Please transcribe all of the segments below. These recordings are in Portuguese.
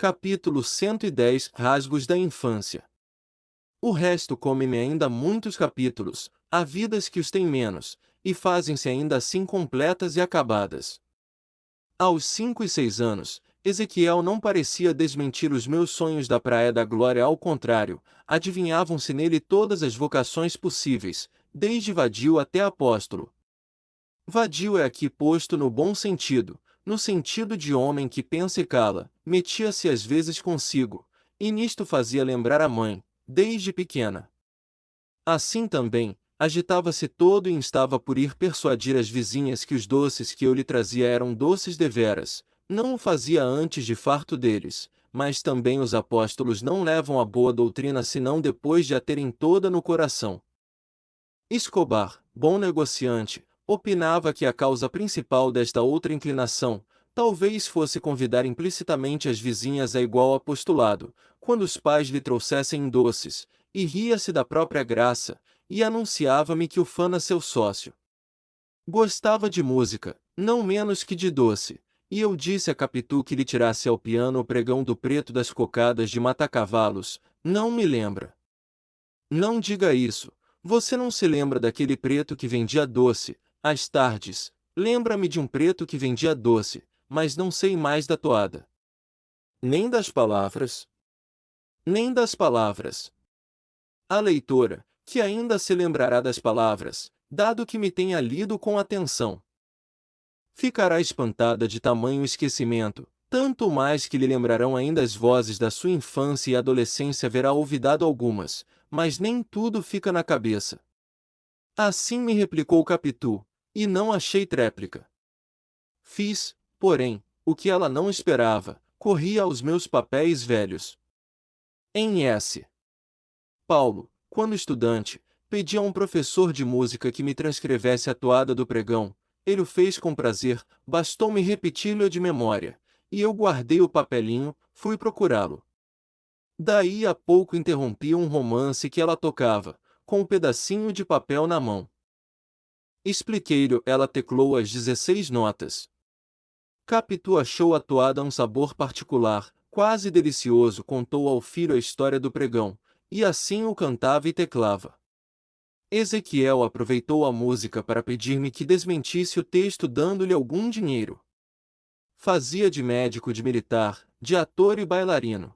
Capítulo 110 Rasgos da infância. O resto come-me ainda muitos capítulos, há vidas que os têm menos, e fazem-se ainda assim completas e acabadas. Aos 5 e 6 anos, Ezequiel não parecia desmentir os meus sonhos da Praia da Glória, ao contrário, adivinhavam-se nele todas as vocações possíveis, desde vadio até apóstolo. Vadio é aqui posto no bom sentido, no sentido de homem que pensa e cala, metia-se às vezes consigo, e nisto fazia lembrar a mãe, desde pequena. Assim também, agitava-se todo e instava por ir persuadir as vizinhas que os doces que eu lhe trazia eram doces deveras. Não o fazia antes de farto deles, mas também os apóstolos não levam a boa doutrina senão depois de a terem toda no coração. Escobar, bom negociante, opinava que a causa principal desta outra inclinação, talvez fosse convidar implicitamente as vizinhas a igual apostolado, quando os pais lhe trouxessem doces, e ria-se da própria graça, e anunciava-me que o fana seu sócio. Gostava de música, não menos que de doce, e eu disse a Capitu que lhe tirasse ao piano o pregão do Preto das Cocadas de Matacavalos. Não me lembra. Não diga isso. Você não se lembra daquele preto que vendia doce, às tardes? Lembra-me de um preto que vendia doce, mas não sei mais da toada. Nem das palavras. Nem das palavras. A leitora, que ainda se lembrará das palavras, dado que me tenha lido com atenção, ficará espantada de tamanho esquecimento, tanto mais que lhe lembrarão ainda as vozes da sua infância e adolescência, haverá olvidado algumas, mas nem tudo fica na cabeça. Assim me replicou Capitu, e não achei tréplica. Fiz, porém, o que ela não esperava, corri aos meus papéis velhos. Em S. Paulo, quando estudante, pedi a um professor de música que me transcrevesse a toada do pregão. Ele o fez com prazer, bastou-me repetir-lhe de memória, e eu guardei o papelinho, fui procurá-lo. Daí a pouco interrompi um romance que ela tocava, com um pedacinho de papel na mão. Expliquei-lhe, ela teclou as 16 notas. Capitu achou a toada um sabor particular, quase delicioso, contou ao filho a história do pregão, e assim o cantava e teclava. Ezequiel aproveitou a música para pedir-me que desmentisse o texto dando-lhe algum dinheiro. Fazia de médico, de militar, de ator e bailarino.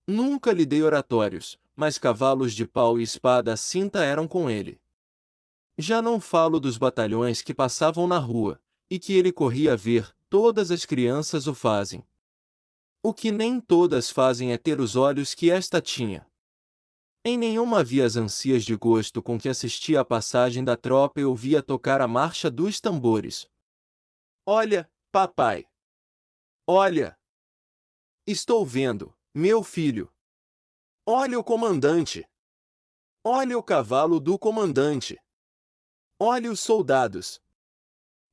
Nunca lhe dei oratórios, mas cavalos de pau e espada à cinta eram com ele. Já não falo dos batalhões que passavam na rua, e que ele corria a ver, todas as crianças o fazem. O que nem todas fazem é ter os olhos que esta tinha. Em nenhuma havia as ansias de gosto com que assistia à passagem da tropa e ouvia tocar a marcha dos tambores. Olha, papai! Olha! Estou vendo, meu filho! Olha o comandante! Olha o cavalo do comandante! Olha os soldados!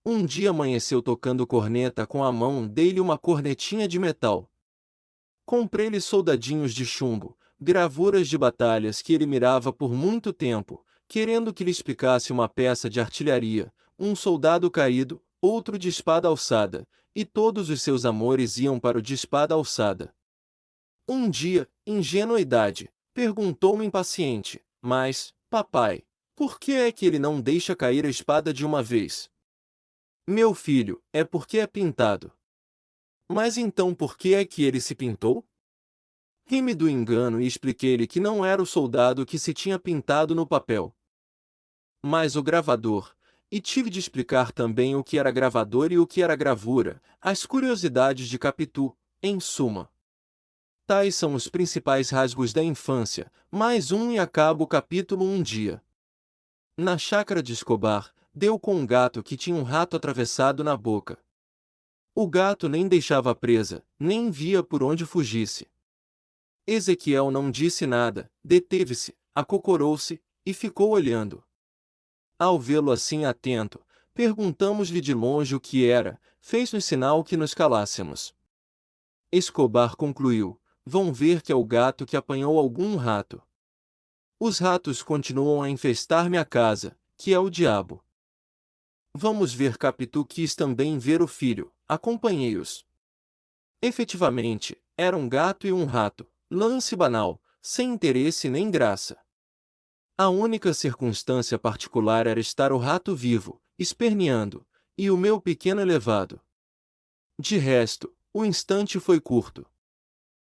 Um dia amanheceu tocando corneta com a mão, dei-lhe uma cornetinha de metal. Comprei-lhe soldadinhos de chumbo, gravuras de batalhas que ele mirava por muito tempo, querendo que lhe explicasse uma peça de artilharia, um soldado caído, outro de espada alçada, e todos os seus amores iam para o de espada alçada. Um dia, ingenuidade, perguntou-me impaciente: mas, papai, por que é que ele não deixa cair a espada de uma vez? Meu filho, é porque é pintado. Mas então por que é que ele se pintou? Ri-me do engano e expliquei-lhe que não era o soldado que se tinha pintado no papel, mas o gravador, e tive de explicar também o que era gravador e o que era gravura, as curiosidades de Capitu, em suma. Tais são os principais rasgos da infância, mais um e acaba o capítulo. Um dia, na chácara de Escobar, deu com um gato que tinha um rato atravessado na boca. O gato nem deixava presa, nem via por onde fugisse. Ezequiel não disse nada, deteve-se, acocorou-se, e ficou olhando. Ao vê-lo assim atento, perguntamos-lhe de longe o que era, fez-nos sinal que nos calássemos. Escobar concluiu: vão ver que é o gato que apanhou algum rato. Os ratos continuam a infestar minha casa, que é o diabo. Vamos ver. Capitu quis também ver o filho, acompanhei-os. Efetivamente, Era um gato e um rato, lance banal, sem interesse nem graça. A única circunstância particular era estar o rato vivo, esperneando, e o meu pequeno elevado. De resto, o instante foi curto.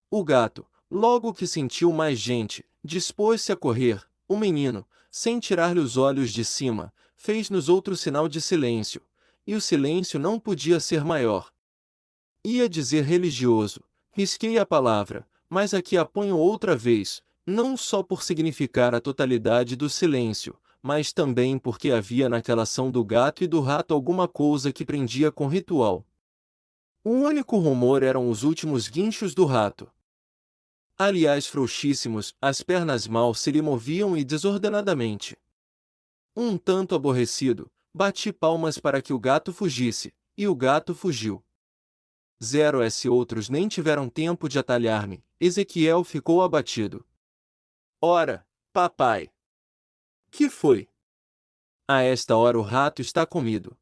O gato, logo que sentiu mais gente, dispôs-se a correr. O menino, sem tirar-lhe os olhos de cima, fez-nos outro sinal de silêncio, e o silêncio não podia ser maior. Ia dizer religioso, risquei a palavra, mas aqui a ponho outra vez, não só por significar a totalidade do silêncio, mas também porque havia naquela ação do gato e do rato alguma coisa que prendia com ritual. O único rumor eram os últimos guinchos do rato. Aliás frouxíssimos, as pernas mal se lhe moviam e desordenadamente. Um tanto aborrecido, bati palmas para que o gato fugisse, e o gato fugiu. 0S outros nem tiveram tempo de atalhar-me, Ezequiel ficou abatido. Ora, papai! Que foi? A esta hora o rato está comido.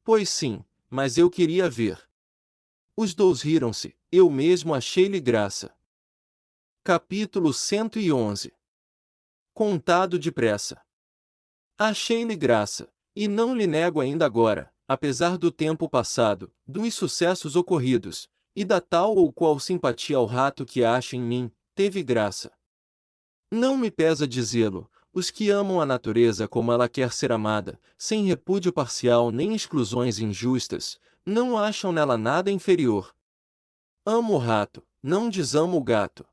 Pois sim, mas eu queria ver. Os dois riram-se, eu mesmo achei-lhe graça. Capítulo 111. Contado depressa. Achei-lhe graça, e não lhe nego ainda agora, apesar do tempo passado, dos sucessos ocorridos, e da tal ou qual simpatia ao rato que acha em mim, teve graça. Não me pesa dizê-lo, os que amam a natureza como ela quer ser amada, sem repúdio parcial nem exclusões injustas, não acham nela nada inferior. Amo o rato, não desamo o gato.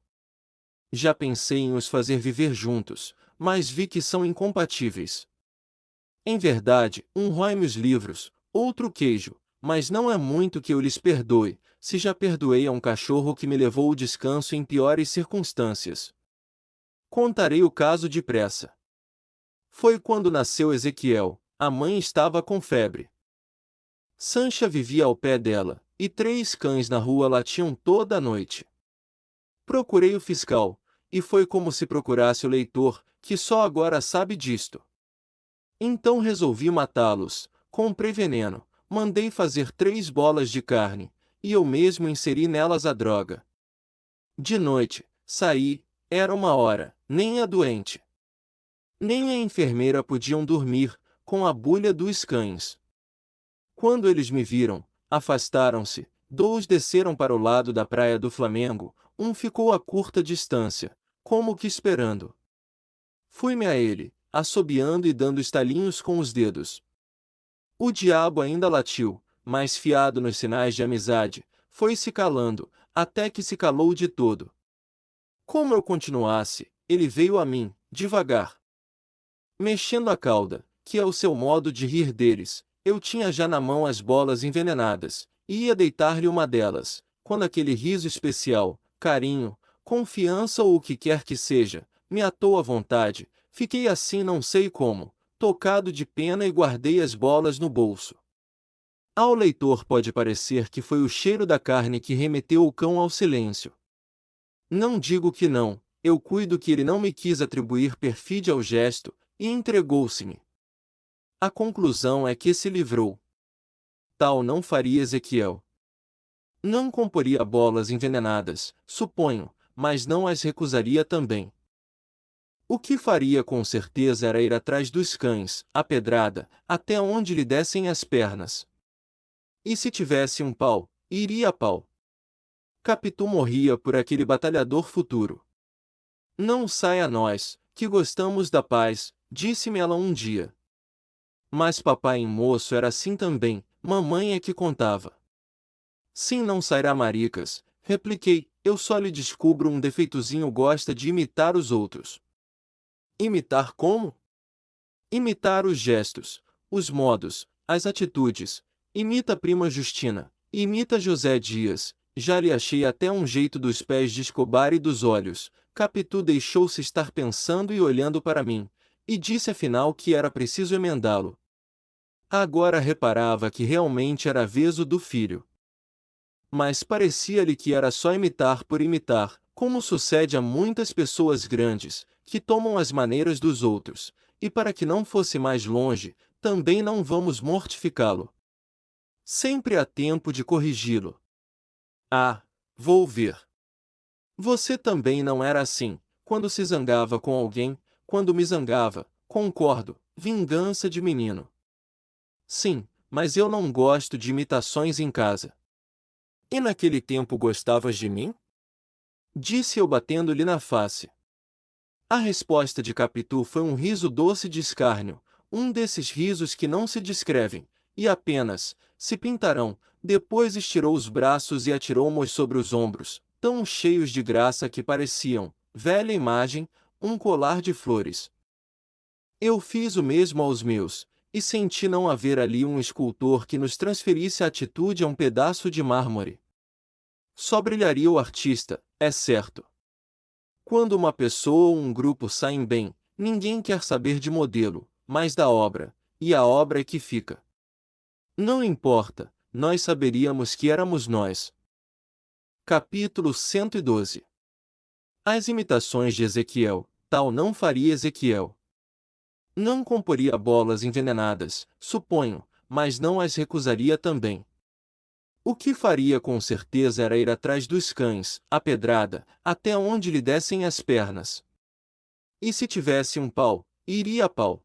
Já pensei em os fazer viver juntos, mas vi que são incompatíveis. Em verdade, um rói-me os livros, outro queijo, mas não é muito que eu lhes perdoe, se já perdoei a um cachorro que me levou o descanso em piores circunstâncias. Contarei o caso depressa. Foi quando nasceu Ezequiel, a mãe estava com febre. Sancha vivia ao pé dela, e 3 cães na rua latiam toda a noite. Procurei o fiscal, e foi como se procurasse o leitor, que só agora sabe disto. Então resolvi matá-los, comprei veneno, mandei fazer 3 bolas de carne, e eu mesmo inseri nelas a droga. De noite, saí, era 1 hora, nem a doente, nem a enfermeira podiam dormir, com a bulha dos cães. Quando eles me viram, afastaram-se, 2 desceram para o lado da praia do Flamengo, um ficou a curta distância, como que esperando. Fui-me a ele, assobiando e dando estalinhos com os dedos. O diabo ainda latiu, mas fiado nos sinais de amizade, foi se calando, até que se calou de todo. Como eu continuasse, ele veio a mim, devagar. Mexendo a cauda, que é o seu modo de rir deles, eu tinha já na mão as bolas envenenadas, e ia deitar-lhe uma delas, quando aquele riso especial, carinho, confiança ou o que quer que seja, me atou à vontade, fiquei assim não sei como, tocado de pena e guardei as bolas no bolso. Ao leitor pode parecer que foi o cheiro da carne que remeteu o cão ao silêncio. Não digo que não, eu cuido que ele não me quis atribuir perfídia ao gesto, e entregou-se-me. A conclusão é que se livrou. Tal não faria Ezequiel. Não comporia bolas envenenadas, suponho, mas não as recusaria também. O que faria com certeza era ir atrás dos cães, a pedrada, até onde lhe dessem as pernas. E se tivesse um pau, iria a pau. Capitu morria por aquele batalhador futuro. Não sai a nós, que gostamos da paz, disse-me ela um dia. Mas papai em moço era assim também, mamãe é que contava. Sim, não sairá maricas, repliquei, eu só lhe descubro um defeitozinho, gosta de imitar os outros. Imitar como? Imitar os gestos, os modos, as atitudes. Imita a prima Justina, imita José Dias, já lhe achei até um jeito dos pés de Escobar e dos olhos. Capitu deixou-se estar pensando e olhando para mim, e disse afinal que era preciso emendá-lo. Agora reparava que realmente era avesso do filho. Mas parecia-lhe que era só imitar por imitar, como sucede a muitas pessoas grandes, que tomam as maneiras dos outros, e para que não fosse mais longe, também não vamos mortificá-lo. Sempre há tempo de corrigi-lo. Ah, vou ver. Você também não era assim, quando se zangava com alguém, quando me zangava, concordo, vingança de menino. Sim, mas eu não gosto de imitações em casa. E naquele tempo gostavas de mim? Disse eu batendo-lhe na face. A resposta de Capitu foi um riso doce de escárnio, um desses risos que não se descrevem, e apenas se pintarão. Depois estirou os braços e atirou-mos sobre os ombros, tão cheios de graça que pareciam, velha imagem, um colar de flores. Eu fiz o mesmo aos meus, e senti não haver ali um escultor que nos transferisse a atitude a um pedaço de mármore. Só brilharia o artista, é certo. Quando uma pessoa ou um grupo saem bem, ninguém quer saber de modelo, mas da obra, e a obra é que fica. Não importa, nós saberíamos que éramos nós. Capítulo 112. As imitações de Ezequiel, tal não faria Ezequiel. Não comporia bolas envenenadas, suponho, mas não as recusaria também. O que faria com certeza era ir atrás dos cães, a pedrada, até onde lhe dessem as pernas. E se tivesse um pau, iria a pau.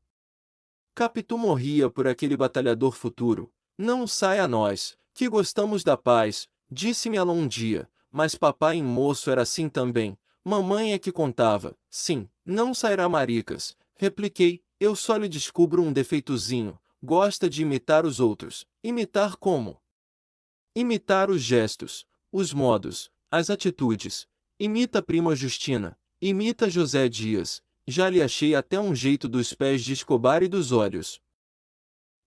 Capitu morria por aquele batalhador futuro. Não sai a nós, que gostamos da paz, disse-me ela um dia, mas papai em moço era assim também. Mamãe é que contava, sim, não sairá maricas. Repliquei, eu só lhe descubro um defeitozinho, gosta de imitar os outros. Imitar como? Imitar os gestos, os modos, as atitudes. Imita a prima Justina, imita José Dias, já lhe achei até um jeito dos pés de Escobar e dos olhos.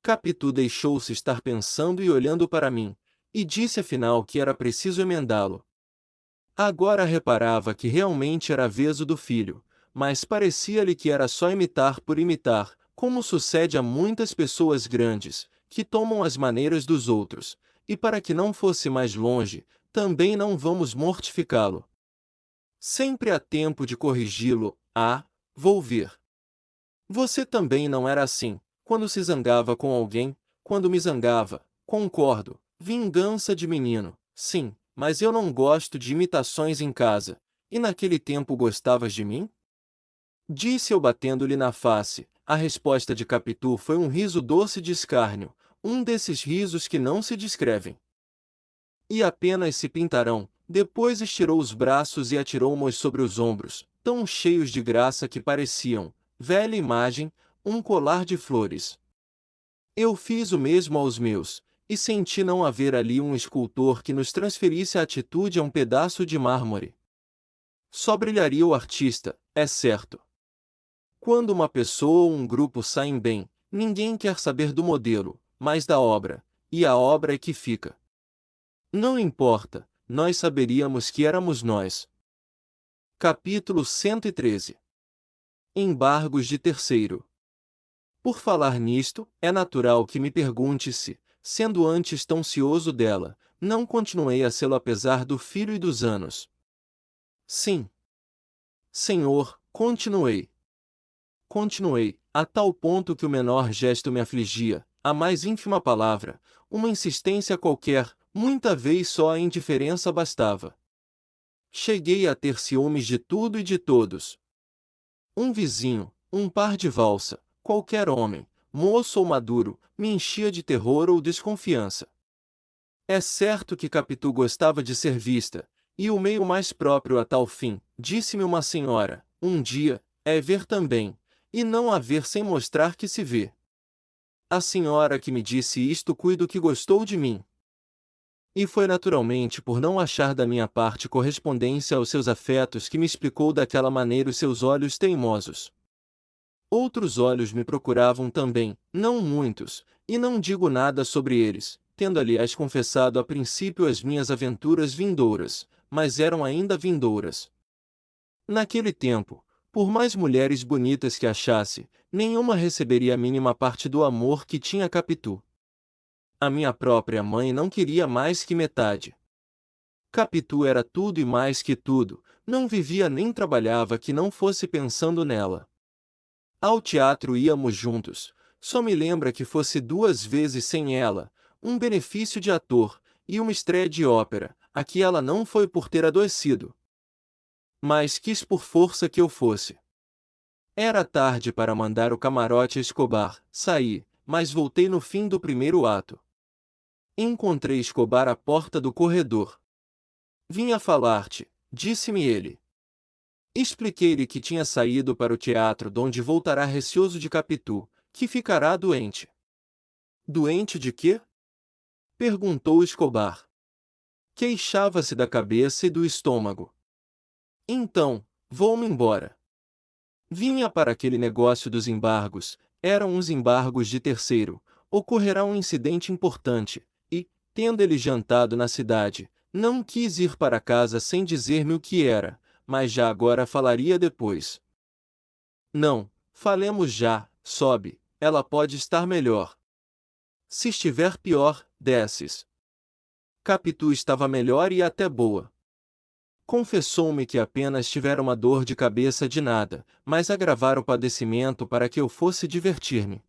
Capitu deixou-se estar pensando e olhando para mim, e disse afinal que era preciso emendá-lo. Agora reparava que realmente era avesso do filho, mas parecia-lhe que era só imitar por imitar, como sucede a muitas pessoas grandes, que tomam as maneiras dos outros, e para que não fosse mais longe, também não vamos mortificá-lo. Sempre há tempo de corrigi-lo. Vou ver. Você também não era assim, quando se zangava com alguém, quando me zangava, concordo, vingança de menino, sim, mas eu não gosto de imitações em casa. E naquele tempo gostavas de mim? Disse eu batendo-lhe na face. A resposta de Capitu foi um riso doce de escárnio, um desses risos que não se descrevem. E apenas se pintarão. Depois estirou os braços e atirou-mos sobre os ombros, tão cheios de graça que pareciam, velha imagem, um colar de flores. Eu fiz o mesmo aos meus, e senti não haver ali um escultor que nos transferisse a atitude a um pedaço de mármore. Só brilharia o artista, é certo. Quando uma pessoa ou um grupo saem bem, ninguém quer saber do modelo, mas da obra, e a obra é que fica. Não importa, nós saberíamos que éramos nós. Capítulo 113. Embargos de terceiro. Por falar nisto, é natural que me pergunte se, sendo antes tão cioso dela, não continuei a sê-lo apesar do filho e dos anos. Sim. Senhor, continuei. Continuei, a tal ponto que o menor gesto me afligia, a mais ínfima palavra, uma insistência qualquer, muita vez só a indiferença bastava. Cheguei a ter ciúmes de tudo e de todos. Um vizinho, um par de valsa, qualquer homem, moço ou maduro, me enchia de terror ou desconfiança. É certo que Capitu gostava de ser vista, e o meio mais próprio a tal fim, disse-me uma senhora, um dia, é ver também, e não a ver sem mostrar que se vê. A senhora que me disse isto cuido que gostou de mim. E foi naturalmente por não achar da minha parte correspondência aos seus afetos que me explicou daquela maneira os seus olhos teimosos. Outros olhos me procuravam também, não muitos, e não digo nada sobre eles, tendo aliás confessado a princípio as minhas aventuras vindouras, mas eram ainda vindouras. Naquele tempo, por mais mulheres bonitas que achasse, nenhuma receberia a mínima parte do amor que tinha Capitu. A minha própria mãe não queria mais que metade. Capitu era tudo e mais que tudo, não vivia nem trabalhava que não fosse pensando nela. Ao teatro íamos juntos, só me lembra que fosse 2 vezes sem ela, um benefício de ator, e uma estreia de ópera, aqui ela não foi por ter adoecido, mas quis por força que eu fosse. Era tarde para mandar o camarote a Escobar. Saí, mas voltei no fim do primeiro ato. Encontrei Escobar à porta do corredor. Vinha falar-te, disse-me ele. Expliquei-lhe que tinha saído para o teatro donde voltará receoso de Capitu, que ficará doente. Doente de quê? Perguntou Escobar. Queixava-se da cabeça e do estômago. Então, vou-me embora. Vinha para aquele negócio dos embargos, eram uns embargos de terceiro, ocorrerá um incidente importante, e, tendo ele jantado na cidade, não quis ir para casa sem dizer-me o que era, mas já agora falaria depois. Não, falemos já, sobe, ela pode estar melhor. Se estiver pior, desces. Capitu estava melhor e até boa. Confessou-me que apenas tivera uma dor de cabeça de nada, mas agravara o padecimento para que eu fosse divertir-me.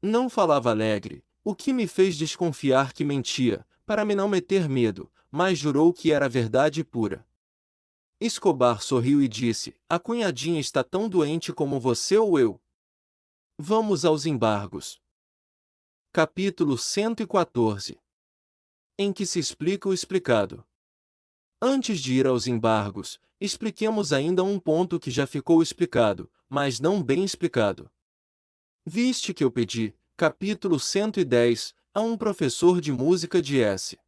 Não falava alegre, o que me fez desconfiar que mentia, para me não meter medo, mas jurou que era verdade pura. Escobar sorriu e disse: a cunhadinha está tão doente como você ou eu. Vamos aos embargos. Capítulo 114. Em que se explica o explicado. Antes de ir aos embargos, expliquemos ainda um ponto que já ficou explicado, mas não bem explicado. Viste que eu pedi, capítulo 110, a um professor de música de S.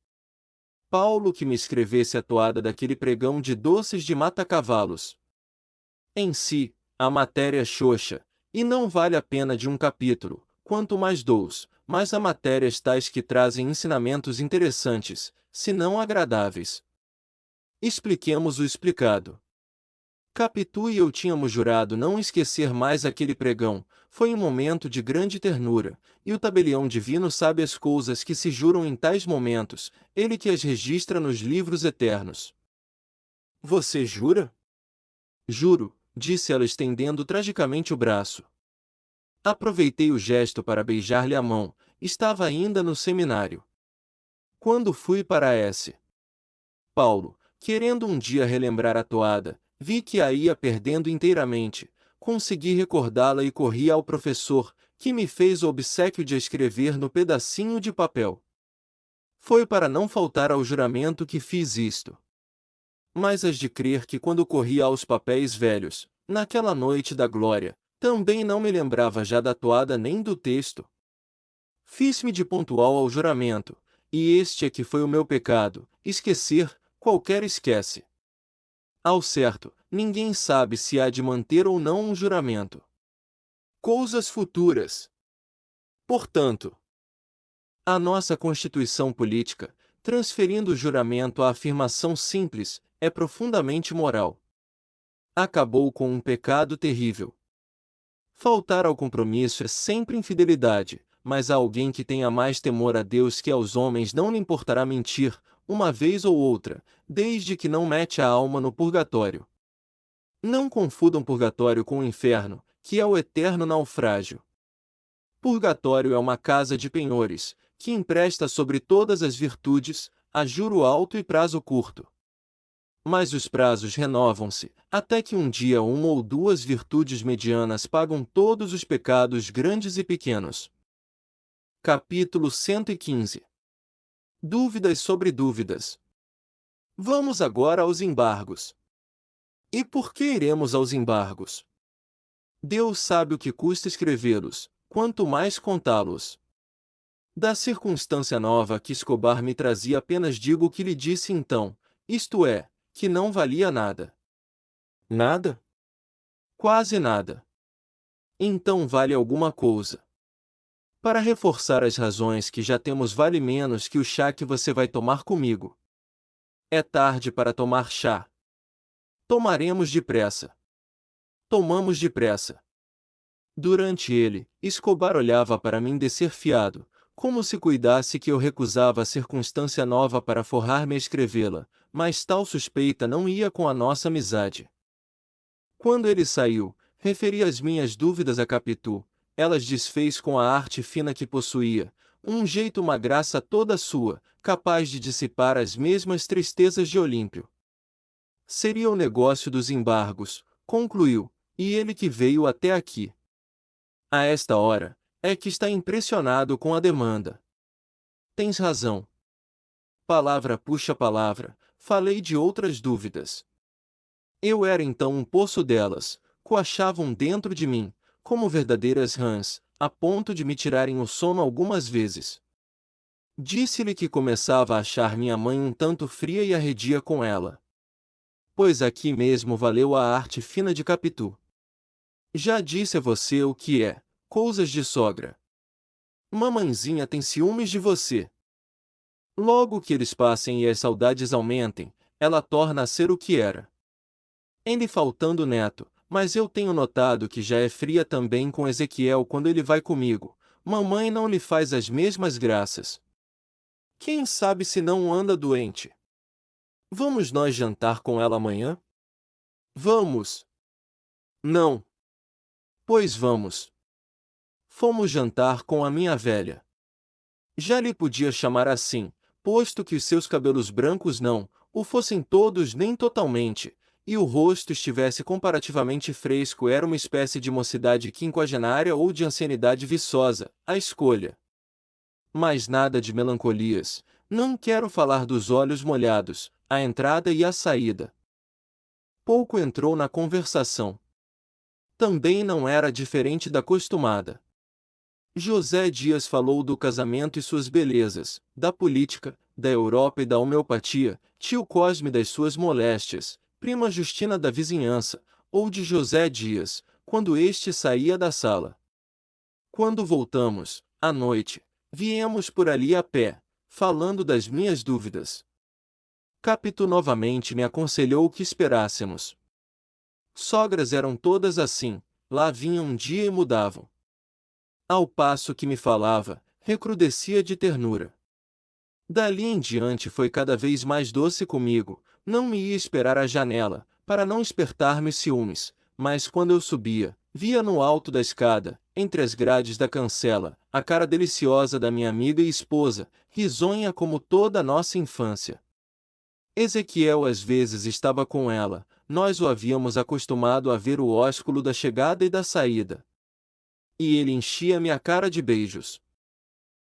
Paulo que me escrevesse a toada daquele pregão de doces de mata-cavalos. Em si, a matéria é xoxa, e não vale a pena de um capítulo, quanto mais 2, mas há matérias tais que trazem ensinamentos interessantes, se não agradáveis. Expliquemos o explicado. Capitu e eu tínhamos jurado não esquecer mais aquele pregão, foi um momento de grande ternura, e o tabelião divino sabe as coisas que se juram em tais momentos, ele que as registra nos livros eternos. Você jura? Juro, disse ela estendendo tragicamente o braço. Aproveitei o gesto para beijar-lhe a mão, estava ainda no seminário. Quando fui para S. Paulo, querendo um dia relembrar a toada, vi que a ia perdendo inteiramente, consegui recordá-la e corri ao professor, que me fez o obséquio de escrever no pedacinho de papel. Foi para não faltar ao juramento que fiz isto. Mas has de crer que quando corri aos papéis velhos, naquela noite da glória, também não me lembrava já da toada nem do texto. Fiz-me de pontual ao juramento, e este é que foi o meu pecado, esquecer, qualquer esquece. Ao certo, ninguém sabe se há de manter ou não um juramento. Coisas futuras. Portanto, a nossa Constituição Política, transferindo o juramento à afirmação simples, é profundamente moral. Acabou com um pecado terrível. Faltar ao compromisso é sempre infidelidade, mas a alguém que tenha mais temor a Deus que aos homens não lhe importará mentir, uma vez ou outra, desde que não mete a alma no purgatório. Não confundam purgatório com o inferno, que é o eterno naufrágio. Purgatório é uma casa de penhores, que empresta sobre todas as virtudes, a juro alto e prazo curto. Mas os prazos renovam-se, até que um dia uma ou duas virtudes medianas pagam todos os pecados grandes e pequenos. Capítulo 115. Dúvidas sobre dúvidas. Vamos agora aos embargos. E por que iremos aos embargos? Deus sabe o que custa escrevê-los, quanto mais contá-los. Da circunstância nova que Escobar me trazia apenas digo o que lhe disse então, isto é, que não valia nada. Nada? Quase nada. Então vale alguma coisa. Para reforçar as razões que já temos vale menos que o chá que você vai tomar comigo. É tarde para tomar chá. Tomaremos depressa. Tomamos depressa. Durante ele, Escobar olhava para mim descerfiado, como se cuidasse que eu recusava a circunstância nova para forrar-me a escrevê-la, mas tal suspeita não ia com a nossa amizade. Quando ele saiu, referi as minhas dúvidas a Capitu, elas desfez com a arte fina que possuía, Um jeito, uma graça toda sua, capaz de dissipar as mesmas tristezas de Olímpio. Seria o negócio dos embargos, concluiu, e ele que veio até aqui. A esta hora, é que está impressionado com a demanda. Tens razão. Palavra puxa palavra, falei de outras dúvidas. Eu era então um poço delas, coachavam dentro de mim, como verdadeiras rãs, a ponto de me tirarem o sono algumas vezes. Disse-lhe que começava a achar minha mãe um tanto fria e arredia com ela. Pois aqui mesmo valeu a arte fina de Capitu. Já disse a você o que é, coisas de sogra. Mamãezinha tem ciúmes de você. Logo que eles passem e as saudades aumentem, ela torna a ser o que era. Em lhe faltando neto, mas eu tenho notado que já é fria também com Ezequiel quando ele vai comigo. Mamãe não lhe faz as mesmas graças. Quem sabe se não anda doente? Vamos nós jantar com ela amanhã? Vamos. Não. Pois vamos. Fomos jantar com a minha velha. Já lhe podia chamar assim, posto que os seus cabelos brancos não o fossem todos nem totalmente, e o rosto estivesse comparativamente fresco, era uma espécie de mocidade quinquagenária ou de ancianidade viçosa, a escolha. Mas nada de melancolias, não quero falar dos olhos molhados, a entrada e a saída. Pouco entrou na conversação. Também não era diferente da costumada. José Dias falou do casamento e suas belezas, da política, da Europa e da homeopatia, tio Cosme das suas moléstias, prima Justina da vizinhança, ou de José Dias, quando este saía da sala. Quando voltamos, à noite, viemos por ali a pé, falando das minhas dúvidas. Capitu novamente me aconselhou que esperássemos. Sogras eram todas assim, lá vinham um dia e mudavam. Ao passo que me falava, recrudescia de ternura. Dali em diante foi cada vez mais doce comigo, não me ia esperar à janela, para não espertar-me ciúmes, mas quando eu subia, via no alto da escada, entre as grades da cancela, a cara deliciosa da minha amiga e esposa, risonha como toda a nossa infância. Ezequiel às vezes estava com ela, nós o havíamos acostumado a ver o ósculo da chegada e da saída. E ele enchia-me a cara de beijos.